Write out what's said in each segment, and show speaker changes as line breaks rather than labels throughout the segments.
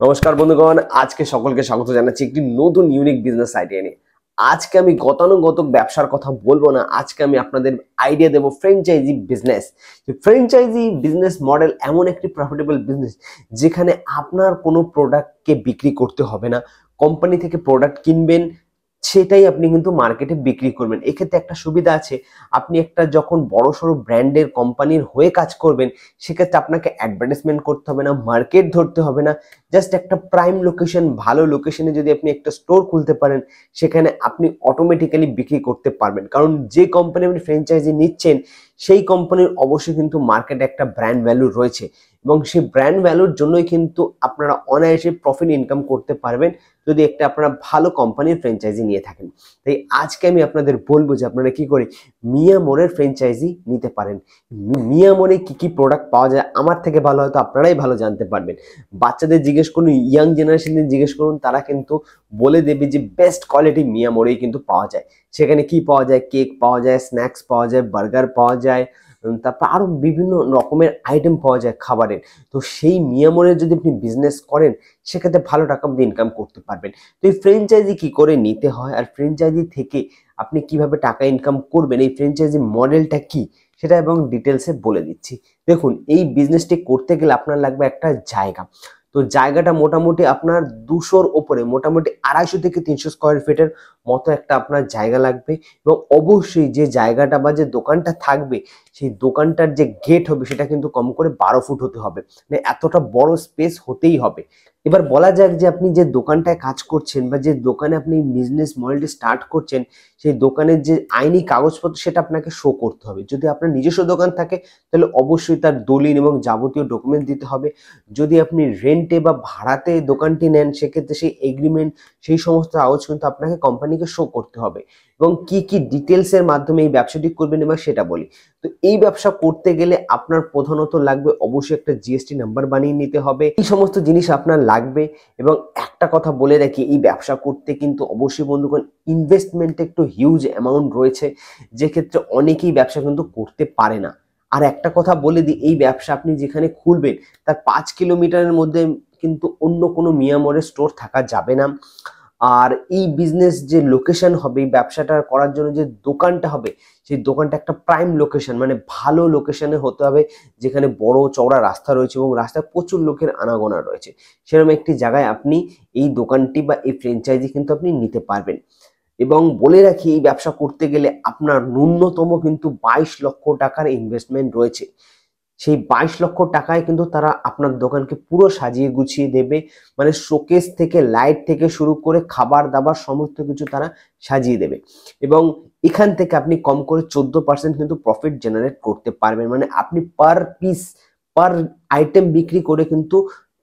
নমস্কার বন্ধুগণ, আজকে সকলকে স্বাগত জানাচ্ছি একটি নতুন ইউনিক বিজনেস আইডিয়া নিয়ে। আজকে আমি গতানুগতিক ব্যবসার কথা বলবো না, আজকে আমি আপনাদের আইডিয়া দেবো franchise business. Franchise business model এমন একটি প্রফিটেবল বিজনেস যেখানে আপনার কোনো প্রোডাক্টকে বিক্রি করতে হবে না, কোম্পানি থেকে প্রোডাক্ট কিনবেন, সেটাই আপনি কিন্তু মার্কেটে বিক্রি করবেন। এক্ষেত্রে একটা সুবিধা আছে, আপনি একটা যখন বড়সড় ব্র্যান্ডের কোম্পানির হয়ে কাজ করবেন, সেক্ষেত্রে আপনাকে অ্যাডভার্টাইজমেন্ট করতে হবে না, মার্কেট ধরতে হবে না। জাস্ট একটা প্রাইম লোকেশন, ভালো লোকেশনে যদি আপনি একটা স্টোর খুলতে পারেন, সেখানে আপনি অটোমেটিক্যালি বিক্রি করতে পারবেন। কারণ যে কোম্পানি আপনি ফ্র্যাঞ্চাইজি নিচ্ছেন, সেই কোম্পানির অবশ্যই কিন্তু মার্কেটে একটা ব্র্যান্ড ভ্যালু রয়েছে, এবং সেই ব্র্যান্ড ভ্যালুর জন্যই কিন্তু আপনারা অনায়াসে প্রফিট ইনকাম করতে পারবেন যদি একটা আপনারা ভালো কোম্পানির ফ্র্যাঞ্চাইজি নিয়ে থাকেন। তাই আজকে আমি আপনাদের বলবো যে আপনারা কি করে মিয়া মোড়ের ফ্র্যাঞ্চাইজি নিতে পারেন। মিয়া মোড়ে কি কি প্রোডাক্ট পাওয়া যায়, আমার থেকে ভালো হয়তো আপনারাই ভালো জানতে পারবেন। বাচ্চাদের জিজ্ঞেস করুন, ইয়াং জেনারেশনদের জিজ্ঞেস করুন, তারা কিন্তু বলে দেবে যে বেস্ট কোয়ালিটি মিয়া মোড়েই কিন্তু পাওয়া যায়। সেখানে কি পাওয়া যায়? কেক পাওয়া যায়, স্ন্যাক্স পাওয়া যায়, বার্গার পাওয়া যায়, তারপর আরো বিভিন্ন রকমের আইটেম পাওয়া যায় খাবারের। তো সেই মিয়া মোড়ের যদি আপনি বিজনেস করেন, সেক্ষেত্রে ভালো টাকা আপনি ইনকাম করতে পারবেন। তো এই ফ্র্যাঞ্চাইজি কি করে নিতে হয় আর ফ্র্যাঞ্চাইজি থেকে আপনি কিভাবে টাকা ইনকাম করবেন, এই ফ্র্যাঞ্চাইজি মডেলটা কি, সেটা এবং ডিটেলসে বলে দিচ্ছি। দেখুন, এই বিজনেসটি করতে গেলে আপনার লাগবে একটা জায়গা। তো জায়গাটা মোটামুটি আপনার 200-র ওপরে, মোটামুটি 250 থেকে 300 স্কোয়ার ফিটের মতো একটা আপনার জায়গা লাগবে। এবং অবশ্যই যে জায়গাটা বা যে দোকানটা থাকবে, সেই দোকানটার যে গেট হবে সেটা কিন্তু কম করে 12 ফুট হতে হবে, মানে এতটা বড় স্পেস হতেই হবে। এবার বলা যাক যে আপনি যে দোকানটায় কাজ করছেন বা যে দোকানে আপনি বিজনেস মডেলটি স্টার্ট করছেন, সেই দোকানের যে আইনি কাগজপত্র সেটা আপনাকে শো করতে হবে। যদি আপনার নিজস্ব দোকান থাকে, তাহলে অবশ্যই তার দলিল এবং যাবতীয় ডকুমেন্ট দিতে হবে। যদি আপনি রেন্টে বা ভাড়াতে দোকানটি নেন, সেক্ষেত্রে সেই এগ্রিমেন্ট, সেই সমস্ত কাগজ কিন্তু আপনাকে কোম্পানিকে শো করতে হবে। এবং কি কি ডিটেলসের মাধ্যমে এই ব্যবসাটি করবেন এবার সেটা বলি। তো এই ব্যবসা করতে গেলে আপনার প্রধানত লাগবে অবশ্যই একটা জিএসটি নাম্বার বানিয়ে নিতে হবে। এই সমস্ত জিনিস আপনার লাগবে। এবং একটা কথা বলে রাখি, এই ব্যবসা করতে কিন্তু অবশ্যই বন্ধুগণ ইনভেস্টমেন্ট একটু হিউজ অ্যামাউন্ট রয়েছে, যে ক্ষেত্রে অনেকেই ব্যবসা কিন্তু করতে পারে না। আর একটা কথা বলে দিই, এই ব্যবসা আপনি যেখানে খুলবেন তার 5 কিলোমিটারের মধ্যে কিন্তু অন্য কোনো মিয়া মোড়ের স্টোর থাকা যাবে না। আর এই বিজনেস যে লোকেশন হবে, এই ব্যবসাটা করার জন্য যে দোকানটা হবে, সেই দোকানটা একটা প্রাইম লোকেশন, মানে ভালো লোকেশনে হতে হবে, যেখানে বড় চওড়া রাস্তা রয়েছে এবং রাস্তায় প্রচুর লোকের আনাগোনা রয়েছে। সেরকম একটি জায়গায় আপনি এই দোকানটি বা এই ফ্র্যাঞ্চাইজি কিন্তু আপনি নিতে পারবেন। এবং বলে রাখি, এই ব্যবসা করতে গেলে আপনার ন্যূনতম কিন্তু 22 লক্ষ টাকার ইনভেস্টমেন্ট রয়েছে। সেই 22 লক্ষ টাকায় কিন্তু তারা আপনার দোকানকে পুরো সাজিয়ে গুছিয়ে দেবে, মানে শোকেস থেকে লাইট থেকে শুরু করে খাবার দাবার সমস্ত কিছু তারা সাজিয়ে দেবে। এবং এখান থেকে আপনি কম করে 14% কিন্তু প্রফিট জেনারেট করতে পারবেন। মানে আপনি পার পিস, পার আইটেম বিক্রি করে কিন্তু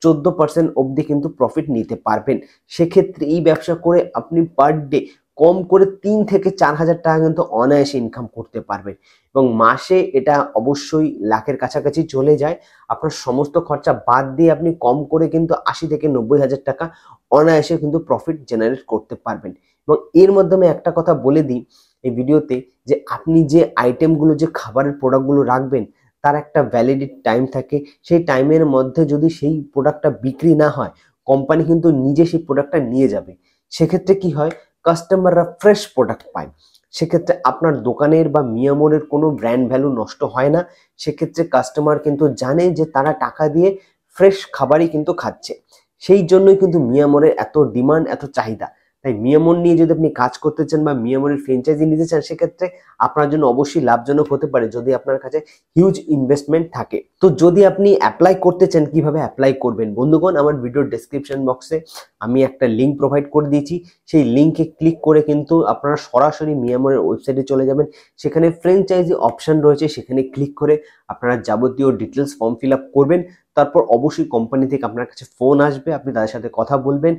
14% অবধি কিন্তু প্রফিট নিতে পারবেন। সেক্ষেত্রে এই ব্যবসা করে আপনি পার ডে কম করে 3 থেকে 4 হাজার টাকা কিন্তু অনায়াসে ইনকাম করতে পারবেন। এবং মাসে এটা অবশ্যই লাখের কাছাকাছি চলে যায়। আপনার সমস্ত খরচা বাদ দিয়ে আপনি কম করে কিন্তু 80 থেকে 90 হাজার টাকা অনায়াসে কিন্তু প্রফিট জেনারেট করতে পারবেন। এবং এর মাধ্যমে একটা কথা বলে দিই এই ভিডিওতে, যে আপনি যে আইটেমগুলো, যে খাবারের প্রোডাক্টগুলো রাখবেন, তার একটা ভ্যালিডিটি টাইম থাকে। সেই টাইমের মধ্যে যদি সেই প্রোডাক্টটা বিক্রি না হয়, কোম্পানি কিন্তু নিজে সেই প্রোডাক্টটা নিয়ে যাবে। সেক্ষেত্রে কি হয়, কাস্টমাররা ফ্রেশ প্রোডাক্ট পায়। সেক্ষেত্রে আপনার দোকানের বা মিয়া মোড়ের কোনো ব্র্যান্ড ভ্যালু নষ্ট হয় না। সেক্ষেত্রে কাস্টমার কিন্তু জানে যে তারা টাকা দিয়ে ফ্রেশ খাবারই কিন্তু খাচ্ছে। সেই জন্যই কিন্তু মিয়া মোড়ের এত ডিমান্ড, এত চাহিদা। তাই মিয়া মোড় নিয়ে যদি আপনি কাজ করতে চান বা মিয়া মোড়ের ফ্র্যাঞ্চাইজি নিতে চান, সেক্ষেত্রে আপনার জন্য অবশ্যই লাভজনক হতে পারে যদি আপনার কাছে হিউজ ইনভেস্টমেন্ট থাকে। তো যদি আপনি অ্যাপ্লাই করতে চান, কিভাবে অ্যাপ্লাই করবেন বন্ধুগণ, আমার ভিডিওর ডেসক্রিপশন বক্সে আমি একটা লিঙ্ক প্রোভাইড করে দিয়েছি। সেই লিঙ্কে ক্লিক করে কিন্তু আপনারা সরাসরি মিয়া মোড়ের ওয়েবসাইটে চলে যাবেন। সেখানে ফ্র্যাঞ্চাইজি অপশন রয়েছে, সেখানে ক্লিক করে আপনারা যাবতীয় ডিটেলস ফর্ম ফিল আপ করবেন। তারপর অবশ্যই কোম্পানি থেকে আপনার কাছে ফোন আসবে, আপনি তাদের সাথে কথা বলবেন।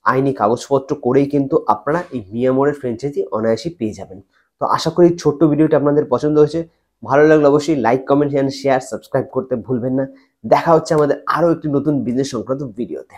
আইনি কাগজপত্র করেই কিন্তু আপনারা এই মিয়া মোড়ের ফ্র্যাঞ্চাইজি অনায়াসে পেয়ে যাবেন। তো আশা করি ছোট্ট ভিডিওটি আপনাদের পছন্দ হয়েছে। ভালো লাগলে অবশ্যই লাইক, কমেন্ট, শেয়ার, সাবস্ক্রাইব করতে ভুলবেন না। দেখা হচ্ছে আমাদের আরো একটি নতুন বিজনেস সংক্রান্ত ভিডিওতে।